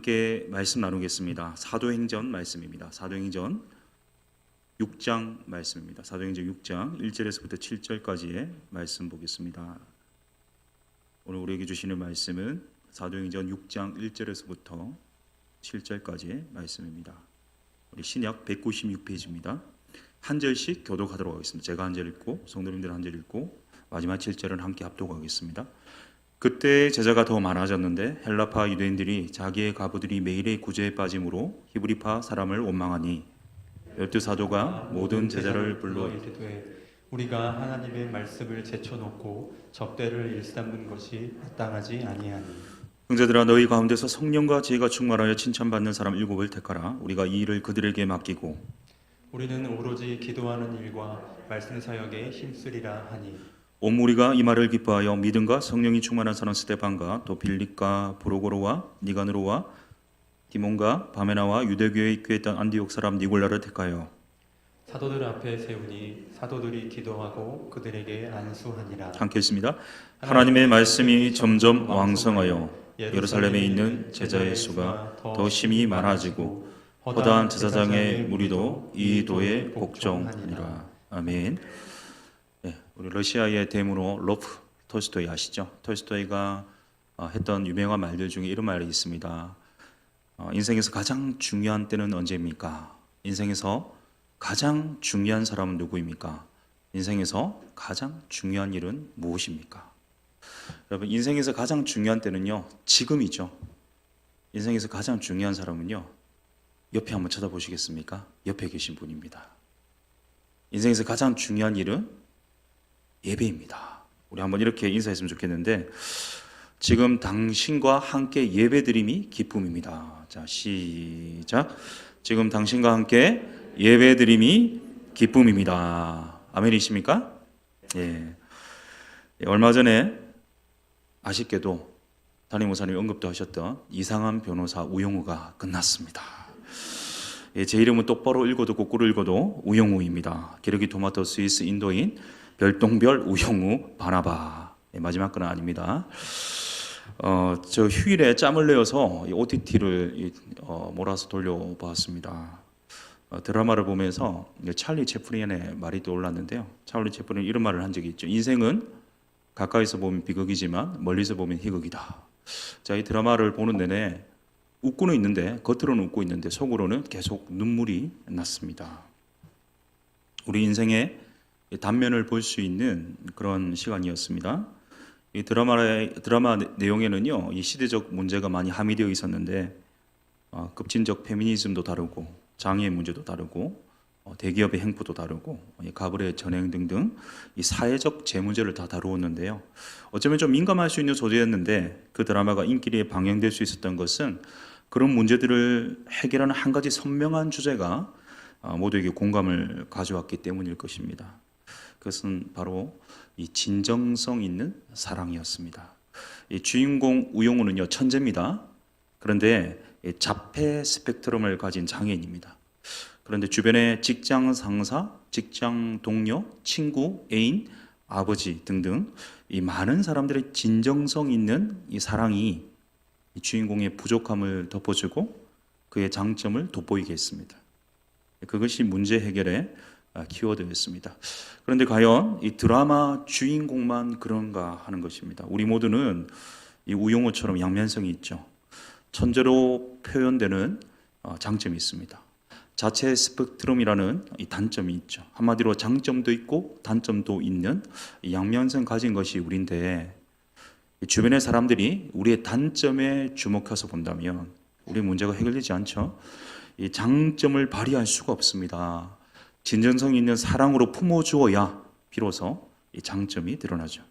함께 말씀 나누겠습니다. 사도행전 말씀입니다. 사도행전 6장 말씀입니다. 사도행전 6장 1절에서부터 7절까지의 말씀 보겠습니다. 오늘 우리에게 주시는 말씀은 사도행전 6장 1절에서부터 7절까지의 말씀입니다. 우리 신약 196페이지입니다. 한 절씩 교독하도록 하겠습니다. 제가 한 절 읽고 성도님들 한 절 읽고 마지막 7절은 함께 합독하겠습니다. 그때 제자가 더 많아졌는데 헬라파 유대인들이 자기의 가부들이 매일의 구제에 빠짐으로 히브리파 사람을 원망하니 열두 사도가 모든 제자를 불러 이르되 우리가 하나님의 말씀을 제쳐놓고 접대를 일삼는 것이 마땅하지 아니하니 형제들아 너희 가운데서 성령과 지혜가 충만하여 칭찬받는 사람 7을 택하라. 우리가 이 일을 그들에게 맡기고 우리는 오로지 기도하는 일과 말씀 사역에 힘쓰리라 하니 온 무리가 이 말을 기뻐하여 믿음과 성령이 충만한 사람 스데반과 또 빌립과 브로고로와 니가누로와 디몬과 바메나와 유대교에 입교했던 안디옥 사람 니골라를 택하여 사도들 앞에 세우니 사도들이 기도하고 그들에게 안수하니라. 함께 읽습니다. 하나님의 말씀이 점점 왕성하여 예루살렘에 있는 제자의 수가 더 심히 많아지고 허다한 제사장의 무리도 이 도에 복종하니라. 아멘. 네, 우리 러시아의 대문호 로프 톨스토이 아시죠? 톨스토이가 했던 유명한 말들 중에 이런 말이 있습니다. 인생에서 가장 중요한 때는 언제입니까? 인생에서 가장 중요한 사람은 누구입니까? 인생에서 가장 중요한 일은 무엇입니까? 여러분, 인생에서 가장 중요한 때는요, 지금이죠. 인생에서 가장 중요한 사람은요, 옆에 한번 쳐다보시겠습니까? 옆에 계신 분입니다. 인생에서 가장 중요한 일은 예배입니다. 우리 한번 이렇게 인사했으면 좋겠는데, 지금 당신과 함께 예배드림이 기쁨입니다. 자, 시작. 지금 당신과 함께 예배드림이 기쁨입니다. 아멘이십니까? 예. 얼마 전에 아쉽게도 담임 목사님 언급도 하셨던 이상한 변호사 우영우가 끝났습니다. 예, 제 이름은 똑바로 읽어도 거꾸로 읽어도 우영우입니다. 기러기 토마토 스위스 인도인 별똥별 우영우 바나바. 예, 마지막 건 아닙니다. 저 휴일에 짬을 내어서 OTT를 몰아서 돌려봤습니다. 드라마를 보면서 찰리 채플린의 말이 떠올랐는데요. 찰리 채플린 이런 말을 한 적이 있죠. 인생은 가까이서 보면 비극이지만 멀리서 보면 희극이다. 자, 이 드라마를 보는 내내 웃고는 있는데 겉으로는 웃고 있는데 속으로는 계속 눈물이 났습니다. 우리 인생의 단면을 볼 수 있는 그런 시간이었습니다. 이 드라마 내용에는요, 이 시대적 문제가 많이 함의되어 있었는데 급진적 페미니즘도 다루고 장애의 문제도 다루고 대기업의 행포도 다루고 가불의 전행 등등 이 사회적 재문제를 다 다루었는데요. 어쩌면 좀 민감할 수 있는 소재였는데 그 드라마가 인기리에 방영될 수 있었던 것은 그런 문제들을 해결하는 한 가지 선명한 주제가 모두에게 공감을 가져왔기 때문일 것입니다. 그것은 바로 이 진정성 있는 사랑이었습니다. 이 주인공 우영우는요, 천재입니다. 그런데 자폐 스펙트럼을 가진 장애인입니다. 그런데 주변의 직장 상사, 직장 동료, 친구, 애인, 아버지 등등 이 많은 사람들의 진정성 있는 이 사랑이 이 주인공의 부족함을 덮어주고 그의 장점을 돋보이게 했습니다. 그것이 문제 해결의 키워드였습니다. 그런데 과연 이 드라마 주인공만 그런가 하는 것입니다. 우리 모두는 이 우영우처럼 양면성이 있죠. 천재로 표현되는 장점이 있습니다. 자체 스펙트럼이라는 이 단점이 있죠. 한마디로 장점도 있고 단점도 있는 이 양면성 가진 것이 우리인데 주변의 사람들이 우리의 단점에 주목해서 본다면 우리 문제가 해결되지 않죠. 이 장점을 발휘할 수가 없습니다. 진정성 있는 사랑으로 품어주어야 비로소 이 장점이 드러나죠.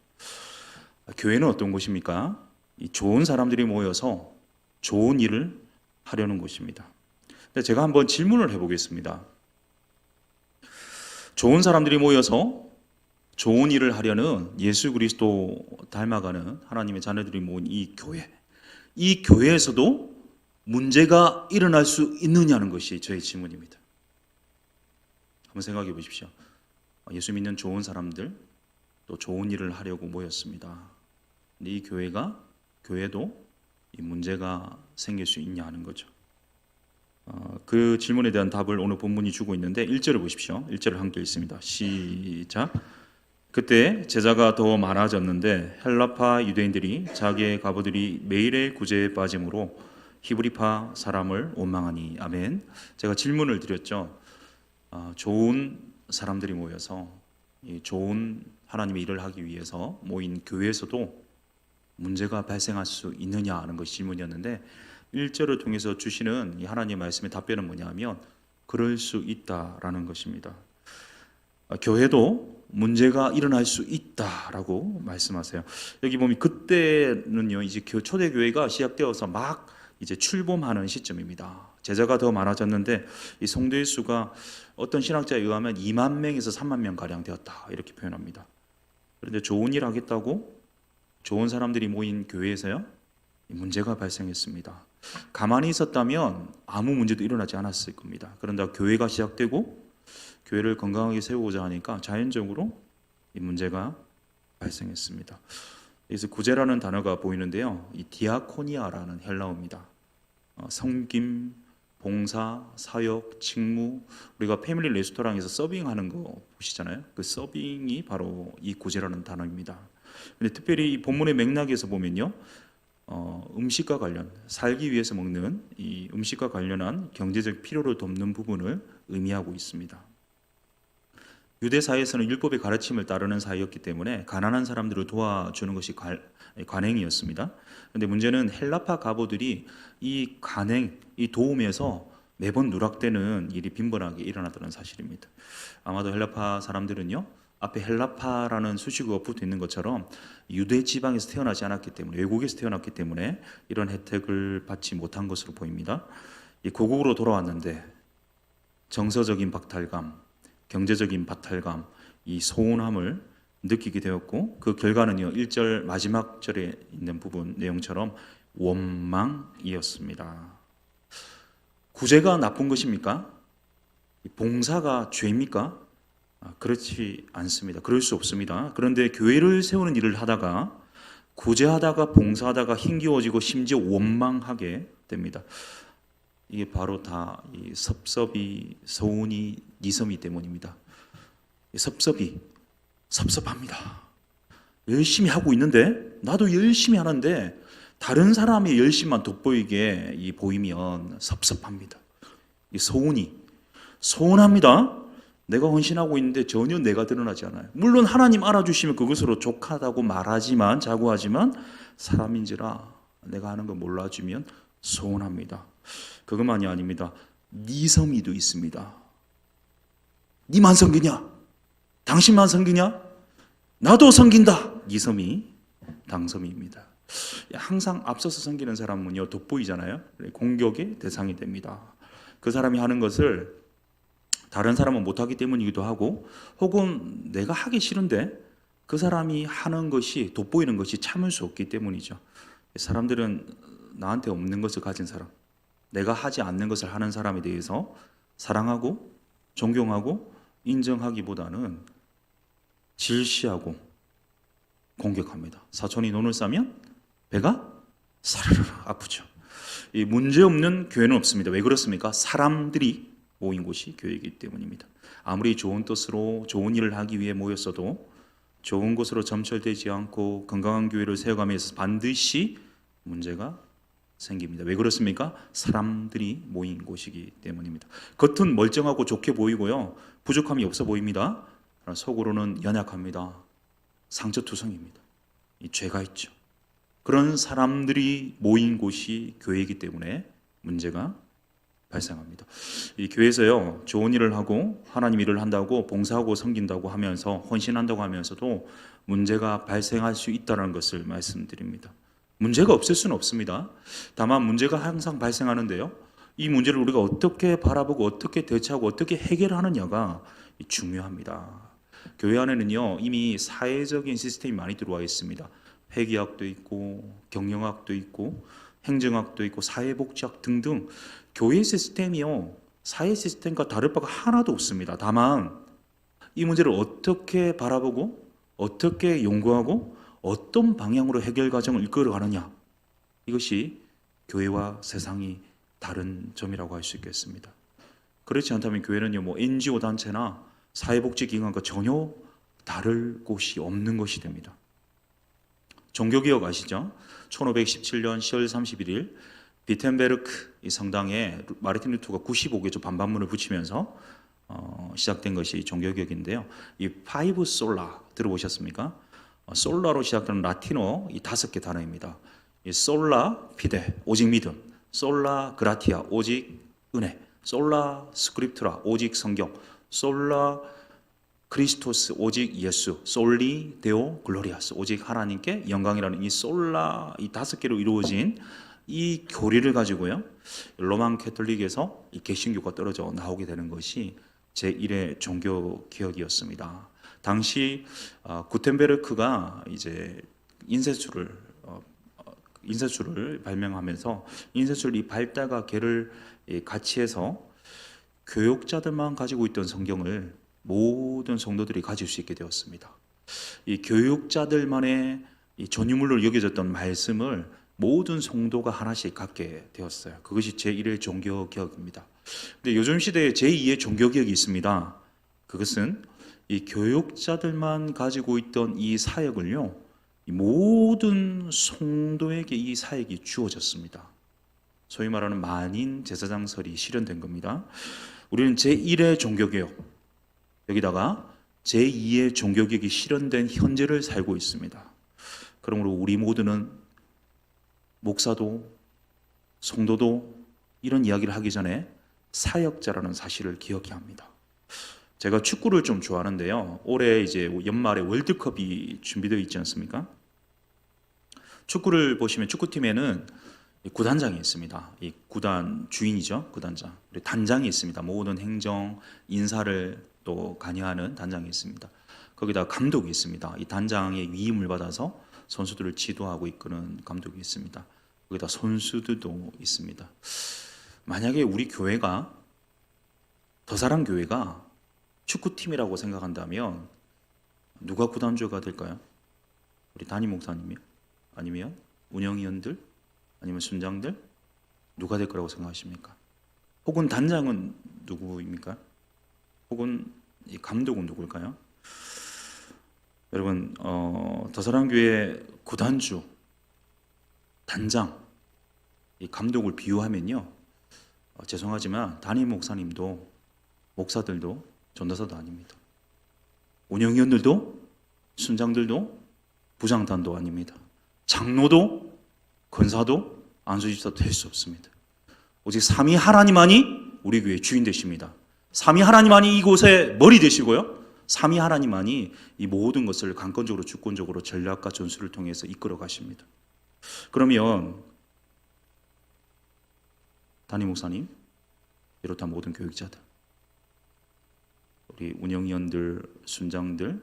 교회는 어떤 곳입니까? 이 좋은 사람들이 모여서 좋은 일을 하려는 곳입니다. 제가 한번 질문을 해보겠습니다. 좋은 사람들이 모여서 좋은 일을 하려는 예수 그리스도 닮아가는 하나님의 자녀들이 모인 이 교회에서도 문제가 일어날 수 있느냐는 것이 저의 질문입니다. 한번 생각해 보십시오. 예수 믿는 좋은 사람들, 또 좋은 일을 하려고 모였습니다. 근데 이 교회도 이 문제가 생길 수 있냐 하는 거죠. 그 질문에 대한 답을 오늘 본문이 주고 있는데 1절을 보십시오. 1절을 함께 읽습니다. 시작. 그때 제자가 더 많아졌는데 헬라파 유대인들이 자기의 과부들이 매일의 구제에 빠짐으로 히브리파 사람을 원망하니. 아멘. 제가 질문을 드렸죠. 좋은 사람들이 모여서 이 좋은 하나님의 일을 하기 위해서 모인 교회에서도 문제가 발생할 수 있느냐 하는 것이 질문이었는데 1절을 통해서 주시는 이 하나님의 말씀의 답변은 뭐냐면 그럴 수 있다라는 것입니다. 교회도 문제가 일어날 수 있다라고 말씀하세요. 여기 보면 그때는요, 이제 초대 교회가 시작되어서 막 이제 출범하는 시점입니다. 제자가 더 많아졌는데 이 성도의 수가 어떤 신학자에 의하면 2만 명에서 3만 명 가량 되었다 이렇게 표현합니다. 그런데 좋은 일 하겠다고 좋은 사람들이 모인 교회에서요, 문제가 발생했습니다. 가만히 있었다면 아무 문제도 일어나지 않았을 겁니다. 그런데 교회가 시작되고 교회를 건강하게 세우고자 하니까 자연적으로 이 문제가 발생했습니다. 그래서 구제라는 단어가 보이는데요, 이 디아코니아라는 헬라어입니다. 섬김, 봉사, 사역, 직무, 우리가 패밀리 레스토랑에서 서빙하는 거 보시잖아요. 그 서빙이 바로 이 구제라는 단어입니다. 근데 특별히 이 본문의 맥락에서 보면요, 음식과 관련, 살기 위해서 먹는 이 음식과 관련한 경제적 필요를 돕는 부분을 의미하고 있습니다. 유대 사회에서는 율법의 가르침을 따르는 사회였기 때문에 가난한 사람들을 도와주는 것이 관행이었습니다. 그런데 문제는 헬라파 가보들이 이 관행, 이 도움에서 매번 누락되는 일이 빈번하게 일어나더라는 사실입니다. 아마도 헬라파 사람들은요, 앞에 헬라파라는 수식어가 붙어 있는 것처럼 유대 지방에서 태어나지 않았기 때문에, 외국에서 태어났기 때문에 이런 혜택을 받지 못한 것으로 보입니다. 이 고국으로 돌아왔는데 정서적인 박탈감, 경제적인 박탈감, 이 소원함을 느끼게 되었고, 그 결과는요, 1절 마지막 절에 있는 부분 내용처럼 원망이었습니다. 구제가 나쁜 것입니까? 봉사가 죄입니까? 그렇지 않습니다. 그럴 수 없습니다. 그런데 교회를 세우는 일을 하다가 구제하다가 봉사하다가 힘겨워지고 심지어 원망하게 됩니다. 이게 바로 다 이 섭섭이, 서운이, 니섬이 때문입니다. 섭섭합니다. 열심히 하고 있는데, 나도 열심히 하는데 다른 사람의 열심만 돋보이게 보이면 섭섭합니다. 이 서운합니다. 내가 헌신하고 있는데 전혀 내가 드러나지 않아요. 물론 하나님 알아주시면 그것으로 족하다고 말하지만, 자고하지만 사람인지라 내가 하는 거 몰라주면 서운합니다. 그것만이 아닙니다. 니섬이도 있습니다. 니만 섬기냐? 당신만 섬기냐? 나도 섬긴다. 니섬이 당섬입니다. 항상 앞서서 섬기는 사람은요, 돋보이잖아요. 공격의 대상이 됩니다. 그 사람이 하는 것을 다른 사람은 못하기 때문이기도 하고, 혹은 내가 하기 싫은데 그 사람이 하는 것이, 돋보이는 것이 참을 수 없기 때문이죠. 사람들은 나한테 없는 것을 가진 사람, 내가 하지 않는 것을 하는 사람에 대해서 사랑하고 존경하고 인정하기보다는 질시하고 공격합니다. 사촌이 논을 싸면 배가 사르르 아프죠. 이 문제없는 교회는 없습니다. 왜 그렇습니까? 사람들이 모인 곳이 교회이기 때문입니다. 아무리 좋은 뜻으로 좋은 일을 하기 위해 모였어도 좋은 곳으로 점철되지 않고 건강한 교회를 세워가면서 반드시 문제가 생깁니다. 왜 그렇습니까? 사람들이 모인 곳이기 때문입니다. 겉은 멀쩡하고 좋게 보이고요, 부족함이 없어 보입니다. 속으로는 연약합니다. 상처투성입니다. 이 죄가 있죠. 그런 사람들이 모인 곳이 교회이기 때문에 문제가 발생합니다. 이 교회에서요, 좋은 일을 하고 하나님 일을 한다고 봉사하고 섬긴다고 하면서 헌신한다고 하면서도 문제가 발생할 수 있다는 것을 말씀드립니다. 문제가 없을 수는 없습니다. 다만 문제가 항상 발생하는데요, 이 문제를 우리가 어떻게 바라보고 어떻게 대처하고 어떻게 해결하느냐가 중요합니다. 교회 안에는요, 이미 사회적인 시스템이 많이 들어와 있습니다. 회계학도 있고 경영학도 있고 행정학도 있고 사회복지학 등등, 교회 시스템이요, 사회 시스템과 다를 바가 하나도 없습니다. 다만 이 문제를 어떻게 바라보고 어떻게 연구하고 어떤 방향으로 해결 과정을 이끌어가느냐, 이것이 교회와 세상이 다른 점이라고 할 수 있겠습니다. 그렇지 않다면 교회는요, 뭐 NGO 단체나 사회복지기관과 전혀 다를 곳이 없는 것이 됩니다. 종교개혁 아시죠? 1517년 10월 31일 비텐베르크 이 성당에 마르틴 루터가 95개조 반반문을 붙이면서 시작된 것이 종교개혁인데요. 이 파이브 솔라 들어보셨습니까? 솔라로 시작되는 라틴어 이 5개 단어입니다. 이 솔라 피데 오직 믿음, 솔라 그라티아 오직 은혜, 솔라 스크립투라 오직 성경, 솔라 크리스토스 오직 예수, 솔리 데오 글로리아스 오직 하나님께 영광이라는 이 솔라 이 5개로 이루어진 이 교리를 가지고요, 로만 캐톨릭에서 이 개신교가 떨어져 나오게 되는 것이 제1의 종교 개혁이었습니다. 당시 구텐베르크가 이제 인쇄술을 발명하면서 인쇄술 이 발달과 개를 같이 해서 교육자들만 가지고 있던 성경을 모든 성도들이 가질 수 있게 되었습니다. 이 교육자들만의 이 전유물로 여겨졌던 말씀을 모든 성도가 하나씩 갖게 되었어요. 그것이 제1의 종교개혁입니다. 근데 요즘 시대에 제2의 종교개혁이 있습니다. 그것은 이 교육자들만 가지고 있던 이 사역을요, 이 모든 성도에게 이 사역이 주어졌습니다. 소위 말하는 만인 제사장설이 실현된 겁니다. 우리는 제1의 종교개혁, 여기다가 제2의 종교개혁이 실현된 현재를 살고 있습니다. 그러므로 우리 모두는 목사도 성도도 이런 이야기를 하기 전에 사역자라는 사실을 기억해야 합니다. 제가 축구를 좀 좋아하는데요. 올해 이제 연말에 월드컵이 준비되어 있지 않습니까? 축구를 보시면 축구팀에는 구단장이 있습니다. 이 구단 주인이죠. 구단장. 그리고 단장이 있습니다. 모든 행정, 인사를 또 관여하는 단장이 있습니다. 거기다 감독이 있습니다. 이 단장의 위임을 받아서 선수들을 지도하고 이끄는 감독이 있습니다. 거기다 선수들도 있습니다. 만약에 우리 교회가, 더사랑교회가 축구팀이라고 생각한다면 누가 구단주가 될까요? 우리 담임 목사님이요? 아니면 운영위원들? 아니면 순장들? 누가 될 거라고 생각하십니까? 혹은 단장은 누구입니까? 혹은 이 감독은 누굴까요? 여러분, 더사랑교회 구단주, 단장, 이 감독을 비유하면요, 죄송하지만 담임 목사님도 목사들도 전도사도 아닙니다. 운영위원들도 순장들도 부장단도 아닙니다. 장로도 권사도 안수집사도 될 수 없습니다. 오직 삼위 하나님만이 우리 교회의 주인 되십니다. 삼위 하나님만이 이곳의 머리 되시고요, 삼위 하나님만이 이 모든 것을 강권적으로 주권적으로 전략과 전술을 통해서 이끌어 가십니다. 그러면 담임 목사님 비롯한 모든 교육자들, 우리 운영위원들, 순장들,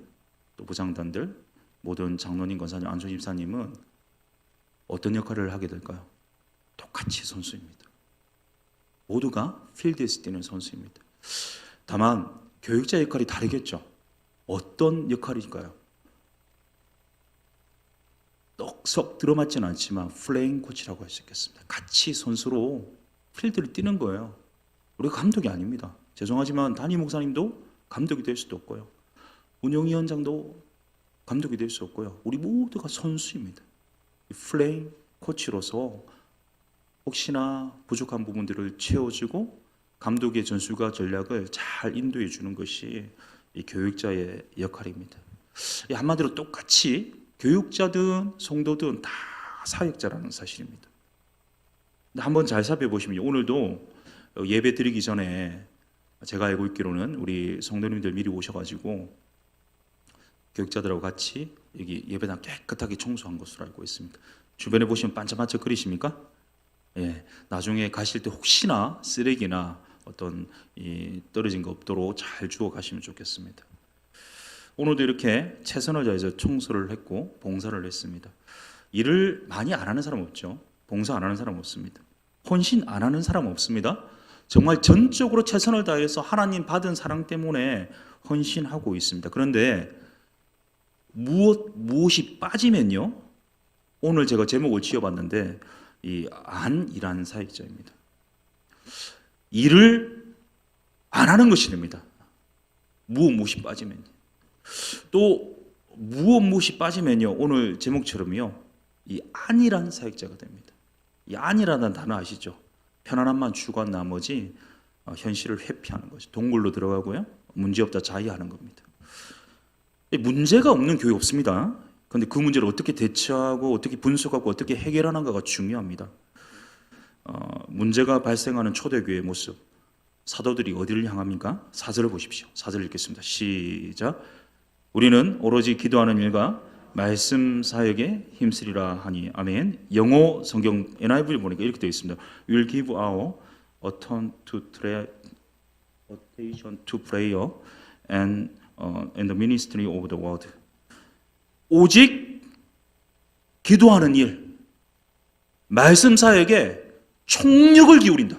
또 부장단들, 모든 장로님, 권사님, 안수집사님은 어떤 역할을 하게 될까요? 똑같이 선수입니다. 모두가 필드에서 뛰는 선수입니다. 다만 교육자 역할이 다르겠죠. 어떤 역할일까요? 떡석 들어맞지는 않지만 플레잉 코치라고 할 수 있겠습니다. 같이 선수로 필드를 뛰는 거예요. 우리가 감독이 아닙니다. 죄송하지만 담임 목사님도 감독이 될 수도 없고요, 운영위원장도 감독이 될 수 없고요. 우리 모두가 선수입니다. 플레잉 코치로서 혹시나 부족한 부분들을 채워주고 감독의 전술과 전략을 잘 인도해 주는 것이 이 교육자의 역할입니다. 한마디로 똑같이 교육자든 성도든 다 사역자라는 사실입니다. 한번 잘 살펴보시면 오늘도 예배 드리기 전에 제가 알고 있기로는 우리 성도님들 미리 오셔가지고 교육자들하고 같이 여기 예배당 깨끗하게 청소한 것으로 알고 있습니다. 주변에 보시면 반짝반짝거리십니까? 예, 나중에 가실 때 혹시나 쓰레기나 어떤 떨어진 거 없도록 잘 주워 가시면 좋겠습니다. 오늘도 이렇게 최선을 다해서 청소를 했고 봉사를 했습니다. 일을 많이 안 하는 사람 없죠. 봉사 안 하는 사람 없습니다. 헌신 안 하는 사람 없습니다. 정말 전적으로 최선을 다해서 하나님 받은 사랑 때문에 헌신하고 있습니다. 그런데 무엇이 빠지면요, 오늘 제가 제목을 지어봤는데 이 안일한 사역자입니다. 일을 안 하는 것이 됩니다. 무엇 빠지면요. 또 무엇 빠지면요. 오늘 제목처럼요. 이 안일한 사역자가 됩니다. 이 안이라는 단어 아시죠? 편안함만 추구한 나머지 현실을 회피하는 거죠. 동굴로 들어가고요. 문제없다 자의하는 겁니다. 문제가 없는 교회 없습니다. 그런데 그 문제를 어떻게 대처하고 어떻게 분석하고 어떻게 해결하는가가 중요합니다. 문제가 발생하는 초대교회의 모습, 사도들이 어디를 향합니까? 4절을 보십시오. 4절 읽겠습니다. 시작. 우리는 오로지 기도하는 일과 말씀 사역에 힘쓰리라 하니. 아멘. 영어 성경 NIV 보니까 이렇게 되어 있습니다. We will give our attention to prayer and the ministry of the word. 오직 기도하는 일, 말씀 사역에 총력을 기울인다.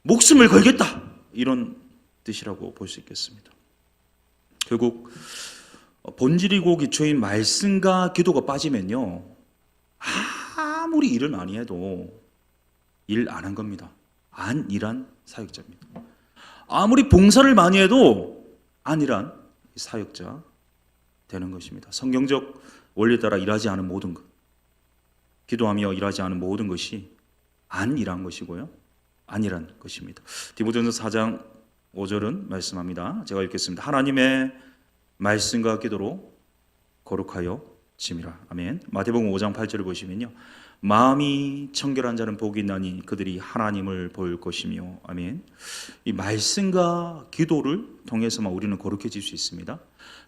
목숨을 걸겠다. 이런 뜻이라고 볼 수 있겠습니다. 결국 본질이고 기초인 말씀과 기도가 빠지면요, 아무리 일을 많이 해도 일 안 한 겁니다. 안일한 사역자입니다. 아무리 봉사를 많이 해도 안일한 사역자 되는 것입니다. 성경적 원리에 따라 일하지 않은 모든 것, 기도하며 일하지 않은 모든 것이 안일한 것이고요, 안일한 것입니다. 디모데전서 4장 5절은 말씀합니다. 제가 읽겠습니다. 하나님의 말씀과 기도로 거룩하여 짐이라. 아멘. 마태복음 5장 8절을 보시면요, 마음이 청결한 자는 복이 있나니 그들이 하나님을 볼 것이며. 아멘. 이 말씀과 기도를 통해서만 우리는 거룩해질 수 있습니다.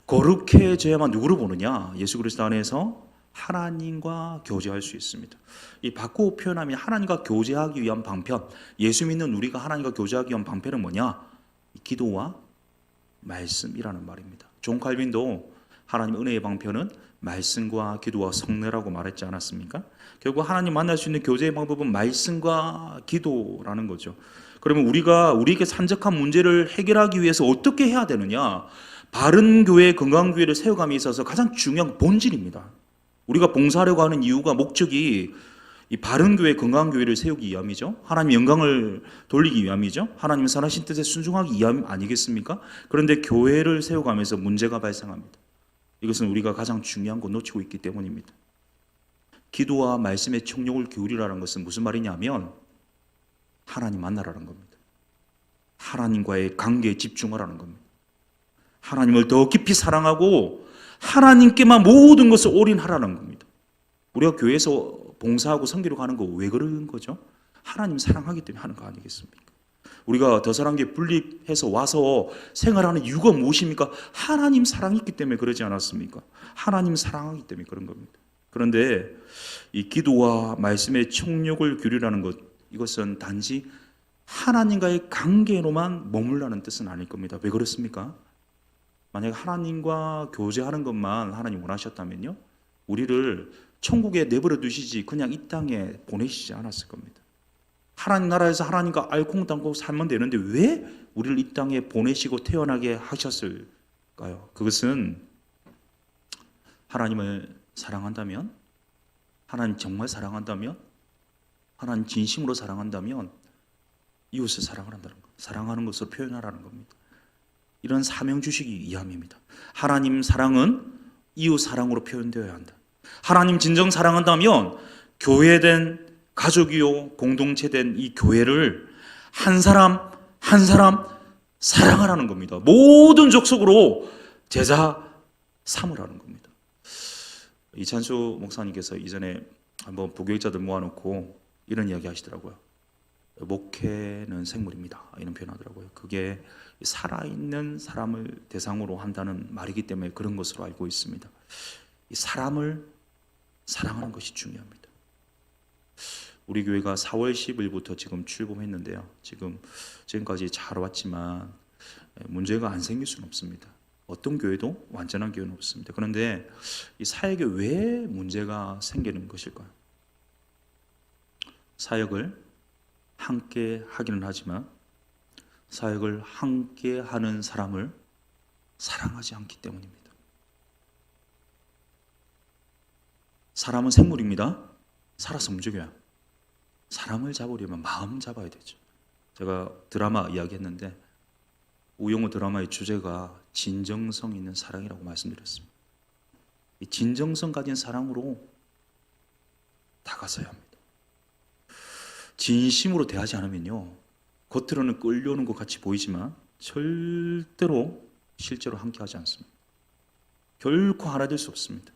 거룩해져야만 누구를 보느냐? 예수 그리스도 안에서 하나님과 교제할 수 있습니다. 이 바꾸어 표현하면 하나님과 교제하기 위한 방편, 예수 믿는 우리가 하나님과 교제하기 위한 방편은 뭐냐? 기도와 말씀이라는 말입니다. 존 칼빈도 하나님의 은혜의 방편은 말씀과 기도와 성례라고 말했지 않았습니까? 결국 하나님 만날 수 있는 교제의 방법은 말씀과 기도라는 거죠. 그러면 우리가 우리에게 산적한 문제를 해결하기 위해서 어떻게 해야 되느냐? 바른 교회, 건강한 교회를 세워감에 있어서 가장 중요한 본질입니다. 우리가 봉사하려고 하는 이유가, 목적이 이 바른 교회, 건강한 교회를 세우기 위함이죠. 하나님 영광을 돌리기 위함이죠. 하나님 선하신 뜻에 순종하기 위함 아니겠습니까? 그런데 교회를 세워가면서 문제가 발생합니다. 이것은 우리가 가장 중요한 거 놓치고 있기 때문입니다. 기도와 말씀의 총력을 기울이라는 것은 무슨 말이냐면 하나님 만나라는 겁니다. 하나님과의 관계에 집중하라는 겁니다. 하나님을 더 깊이 사랑하고 하나님께만 모든 것을 올인하라는 겁니다. 우리가 교회에서 봉사하고 섬기려고 하는 거 왜 그러는 거죠? 하나님 사랑하기 때문에 하는 거 아니겠습니까? 우리가 더사랑교회 분립해서 와서 생활하는 이유가 무엇입니까? 하나님 사랑이 있기 때문에 그러지 않았습니까? 하나님 사랑하기 때문에 그런 겁니다. 그런데 이 기도와 말씀의 총력을 기울이라는 것, 이것은 단지 하나님과의 관계로만 머물라는 뜻은 아닐 겁니다. 왜 그렇습니까? 만약 하나님과 교제하는 것만 하나님 원하셨다면요, 우리를 천국에 내버려 두시지 그냥 이 땅에 보내시지 않았을 겁니다. 하나님 나라에서 하나님과 알콩달콩 살면 되는데 왜 우리를 이 땅에 보내시고 태어나게 하셨을까요? 그것은 하나님을 사랑한다면, 하나님 정말 사랑한다면, 하나님 진심으로 사랑한다면 이웃을 사랑하라는 것, 사랑하는 것으로 표현하라는 겁니다. 이런 사명 주시기 위함입니다. 하나님 사랑은 이웃 사랑으로 표현되어야 한다. 하나님 진정 사랑한다면 교회된 가족이요 공동체된 이 교회를 한 사람 한 사람 사랑하라는 겁니다. 모든 족속으로 제자 삼으라는 겁니다. 이찬수 목사님께서 이전에 한번 부교육자들 모아놓고 이런 이야기 하시더라고요. 목회는 생물입니다. 이런 표현하더라고요. 그게 살아있는 사람을 대상으로 한다는 말이기 때문에 그런 것으로 알고 있습니다. 이 사람을 사랑하는 것이 중요합니다. 우리 교회가 4월 10일부터 지금 출범했는데요. 지금까지 잘 왔지만 문제가 안 생길 수는 없습니다. 어떤 교회도 완전한 교회는 없습니다. 그런데 이 사역에 왜 문제가 생기는 것일까요? 사역을 함께 하기는 하지만 사역을 함께 하는 사람을 사랑하지 않기 때문입니다. 사람은 생물입니다. 살아서 움직여요. 사람을 잡으려면 마음 잡아야 되죠. 제가 드라마 이야기했는데 우영우 드라마의 주제가 진정성 있는 사랑이라고 말씀드렸습니다. 이 진정성 가진 사랑으로 다가서야 합니다. 진심으로 대하지 않으면요, 겉으로는 끌려오는 것 같이 보이지만 절대로 실제로 함께하지 않습니다. 결코 하나 될 수 없습니다.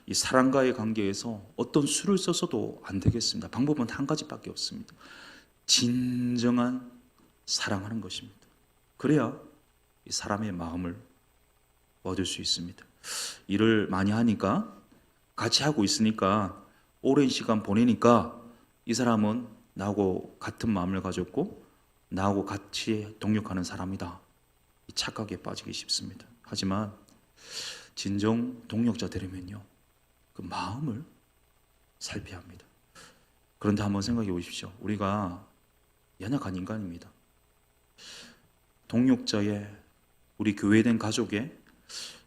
이 사랑과의 관계에서 어떤 수를 써서도 안 되겠습니다. 방법은 한 가지밖에 없습니다. 진정한 사랑하는 것입니다. 그래야 이 사람의 마음을 얻을 수 있습니다. 일을 많이 하니까, 같이 하고 있으니까, 오랜 시간 보내니까 이 사람은 나하고 같은 마음을 가졌고 나하고 같이 동역하는 사람이다, 이 착각에 빠지기 쉽습니다. 하지만 진정 동역자 되려면요, 그 마음을 살펴야 합니다. 그런데 한번 생각해 보십시오. 우리가 연약한 인간입니다. 동역자의, 우리 교회된 가족의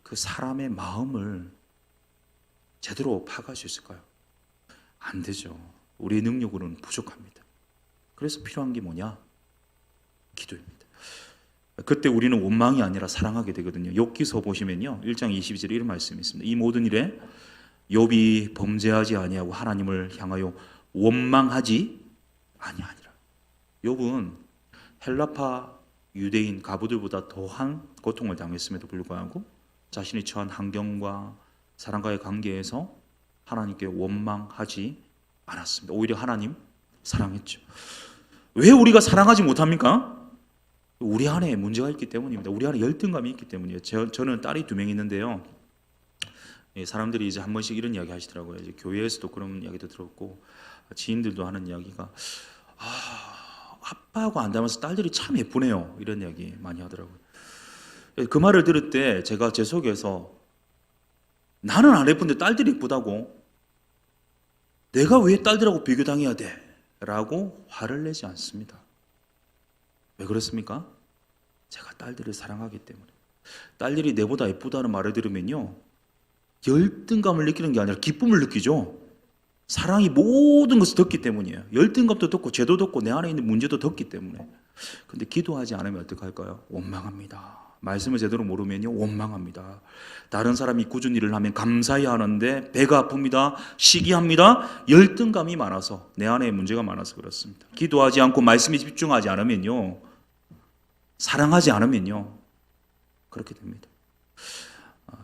그 사람의 마음을 제대로 파악할 수 있을까요? 안 되죠. 우리의 능력으로는 부족합니다. 그래서 필요한 게 뭐냐? 기도입니다. 그때 우리는 원망이 아니라 사랑하게 되거든요. 욥기서 보시면요, 1장 22절에 이런 말씀이 있습니다. 이 모든 일에 욥이 범죄하지 아니하고 하나님을 향하여 원망하지 아니하니라. 욥은 헬라파 유대인 가부들보다 더한 고통을 당했음에도 불구하고 자신이 처한 환경과 사람과의 관계에서 하나님께 원망하지 않았습니다. 오히려 하나님 사랑했죠. 왜 우리가 사랑하지 못합니까? 우리 안에 문제가 있기 때문입니다. 우리 안에 열등감이 있기 때문이에요. 저는 딸이 2명 있는데요. 사람들이 이제 한 번씩 이런 이야기 하시더라고요. 이제 교회에서도 그런 이야기도 들었고 지인들도 하는 이야기가, 아빠하고 안 닮아서 딸들이 참 예쁘네요, 이런 이야기 많이 하더라고요. 그 말을 들을 때 제가 제 속에서, 나는 안 예쁜데 딸들이 예쁘다고? 내가 왜 딸들하고 비교당해야 돼? 라고 화를 내지 않습니다. 왜 그렇습니까? 제가 딸들을 사랑하기 때문에. 딸들이 내보다 예쁘다는 말을 들으면요, 열등감을 느끼는 게 아니라 기쁨을 느끼죠. 사랑이 모든 것을 덮기 때문이에요. 열등감도 덮고 죄도 덮고 내 안에 있는 문제도 덮기 때문에. 근데 기도하지 않으면 어떡할까요? 원망합니다. 말씀을 제대로 모르면요, 원망합니다. 다른 사람이 꾸준 일을 하면 감사히 하는데 배가 아픕니다. 시기합니다. 열등감이 많아서, 내 안에 문제가 많아서 그렇습니다. 기도하지 않고 말씀에 집중하지 않으면요, 사랑하지 않으면요, 그렇게 됩니다.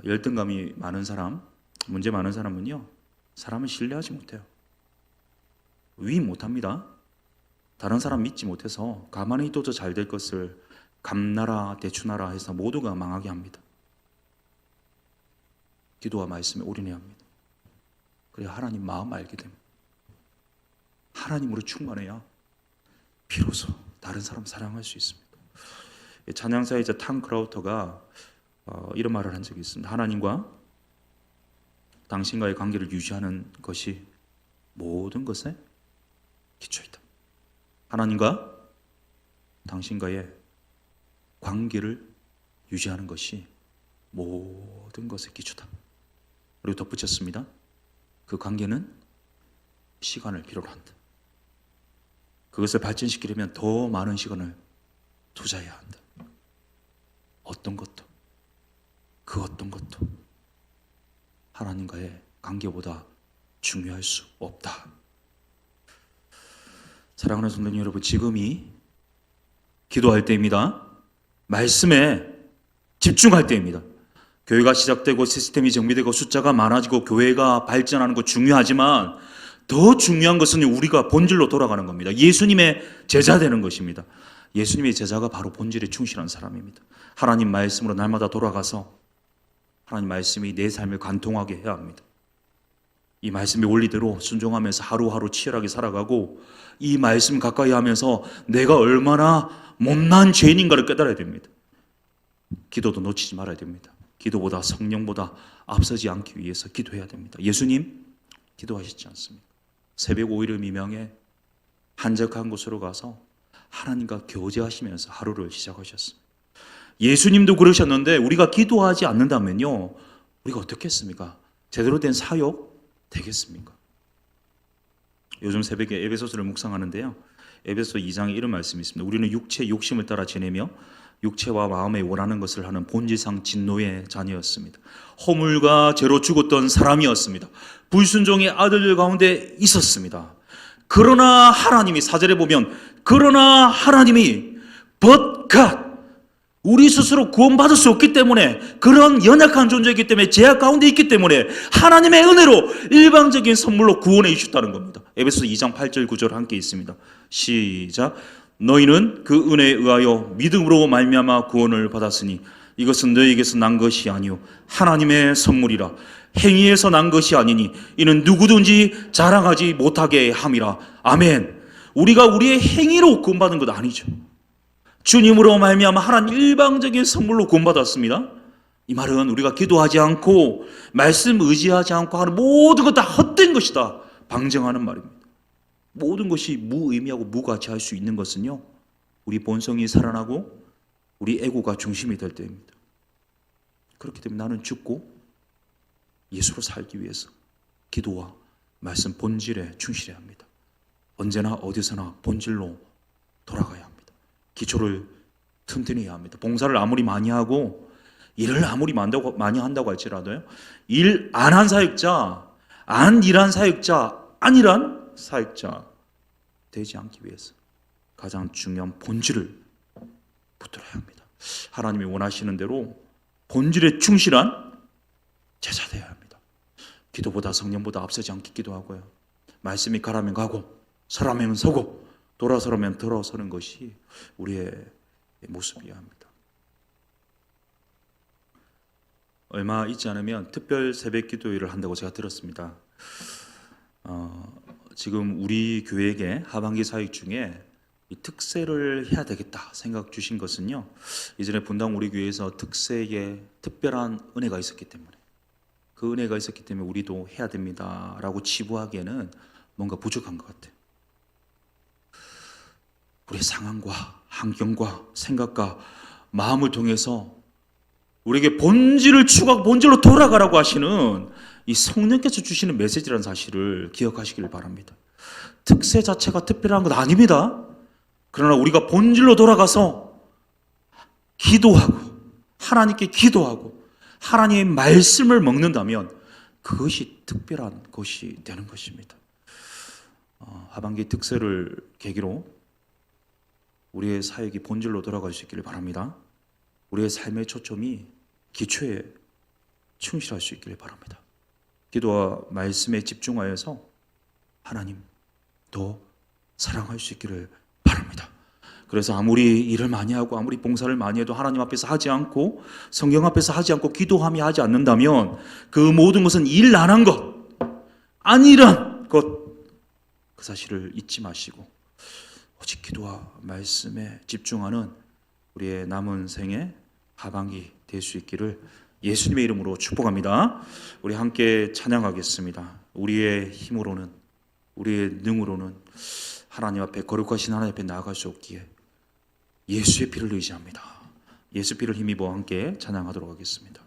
열등감이 많은 사람, 문제 많은 사람은요, 사람을 신뢰하지 못해요. 위임 못합니다. 다른 사람 믿지 못해서 가만히 둬도 잘 될 것을 감나라 대추나라 해서 모두가 망하게 합니다. 기도와 말씀에 올인해야 합니다. 그래야 하나님 마음 알게 됩니다. 하나님으로 충만해야 비로소 다른 사람 사랑할 수 있습니다. 찬양사이자 탕 크라우터가 이런 말을 한 적이 있습니다. 하나님과 당신과의 관계를 유지하는 것이 모든 것의 기초이다. 하나님과 당신과의 관계를 유지하는 것이 모든 것의 기초다. 그리고 덧붙였습니다. 그 관계는 시간을 필요로 한다. 그것을 발전시키려면 더 많은 시간을 투자해야 한다. 어떤 것도, 그 어떤 것도 하나님과의 관계보다 중요할 수 없다. 사랑하는 성도님 여러분, 지금이 기도할 때입니다. 말씀에 집중할 때입니다. 교회가 시작되고 시스템이 정비되고 숫자가 많아지고 교회가 발전하는 거 중요하지만 더 중요한 것은 우리가 본질로 돌아가는 겁니다. 예수님의 제자 되는 것입니다. 예수님의 제자가 바로 본질에 충실한 사람입니다. 하나님 말씀으로 날마다 돌아가서 하나님 말씀이 내 삶을 관통하게 해야 합니다. 이 말씀의 원리대로 순종하면서 하루하루 치열하게 살아가고 이 말씀 가까이 하면서 내가 얼마나 못난 죄인인가를 깨달아야 됩니다. 기도도 놓치지 말아야 됩니다. 기도보다 성령보다 앞서지 않기 위해서 기도해야 됩니다. 예수님 기도하시지 않습니까? 새벽 5일을 미명에 한적한 곳으로 가서 하나님과 교제하시면서 하루를 시작하셨습니다. 예수님도 그러셨는데 우리가 기도하지 않는다면요, 우리가 어떻겠습니까? 제대로 된 사역 되겠습니까? 요즘 새벽에 에베소서를 묵상하는데요. 에베소 2장에 이런 말씀이 있습니다. 우리는 육체의 욕심을 따라 지내며 육체와 마음에 원하는 것을 하는 본질상 진노의 자녀였습니다. 허물과 죄로 죽었던 사람이었습니다. 불순종의 아들들 가운데 있었습니다. 그러나 하나님이, 4절에 보면 그러나 하나님이 but God, 우리 스스로 구원받을 수 없기 때문에, 그런 연약한 존재이기 때문에, 죄악 가운데 있기 때문에 하나님의 은혜로 일방적인 선물로 구원해 주셨다는 겁니다. 에베소서 2장 8절 9절 함께 있습니다. 시작. 너희는 그 은혜에 의하여 믿음으로 말미암아 구원을 받았으니 이것은 너희에게서 난 것이 아니요 하나님의 선물이라. 행위에서 난 것이 아니니 이는 누구든지 자랑하지 못하게 함이라. 아멘. 우리가 우리의 행위로 구원받은 것 아니죠. 주님으로 말미암아 하나님 일방적인 선물로 구원받았습니다. 이 말은 우리가 기도하지 않고 말씀 의지하지 않고 하는 모든 것 다 헛된 것이다 방증하는 말입니다. 모든 것이 무의미하고 무가치할 수 있는 것은요, 우리 본성이 살아나고 우리 에고가 중심이 될 때입니다. 그렇기 때문에 나는 죽고 예수로 살기 위해서 기도와 말씀 본질에 충실해야 합니다. 언제나 어디서나 본질로 돌아가야 합니다. 기초를 튼튼히 해야 합니다. 봉사를 아무리 많이 하고 일을 아무리 많이 한다고 할지라도요, 일 안 한 사역자, 안 일한 사역자, 안 일한 사역자 되지 않기 위해서 가장 중요한 본질을 붙들어야 합니다. 하나님이 원하시는 대로 본질에 충실한 제자 되어야 합니다. 기도보다 성령보다 앞서지 않게 기도하고요, 말씀이 가라면 가고 서라면 서고 돌아서라면 돌아서는 것이 우리의 모습이어야 합니다. 얼마 있지 않으면 특별 새벽 기도회를 한다고 제가 들었습니다. 지금 우리 교회에 하반기 사역 중에 이 특세를 해야 되겠다 생각 주신 것은요, 이전에 분당 우리 교회에서 특세에 특별한 은혜가 있었기 때문에, 그 은혜가 있었기 때문에 우리도 해야 됩니다라고 치부하기에는 뭔가 부족한 것 같아요. 우리의 상황과 환경과 생각과 마음을 통해서 우리에게 본질을 추구하고 본질로 돌아가라고 하시는 이 성령께서 주시는 메시지라는 사실을 기억하시길 바랍니다. 특세 자체가 특별한 건 아닙니다. 그러나 우리가 본질로 돌아가서 기도하고 하나님께 기도하고 하나님의 말씀을 먹는다면 그것이 특별한 것이 되는 것입니다. 하반기 특세를 계기로 우리의 사역이 본질로 돌아갈 수 있기를 바랍니다. 우리의 삶의 초점이 기초에 충실할 수 있기를 바랍니다. 기도와 말씀에 집중하여서 하나님 더 사랑할 수 있기를 바랍니다. 그래서 아무리 일을 많이 하고 아무리 봉사를 많이 해도 하나님 앞에서 하지 않고 성경 앞에서 하지 않고 기도하며 하지 않는다면 그 모든 것은 일 안 한 것, 아니란 것, 그 사실을 잊지 마시고 오직 기도와 말씀에 집중하는 우리의 남은 생의 하반기 될 수 있기를 예수님의 이름으로 축복합니다. 우리 함께 찬양하겠습니다. 우리의 힘으로는, 우리의 능으로는 하나님 앞에, 거룩하신 하나님 앞에 나아갈 수 없기에 예수의 피를 의지합니다. 예수 피를 힘입어 함께 찬양하도록 하겠습니다.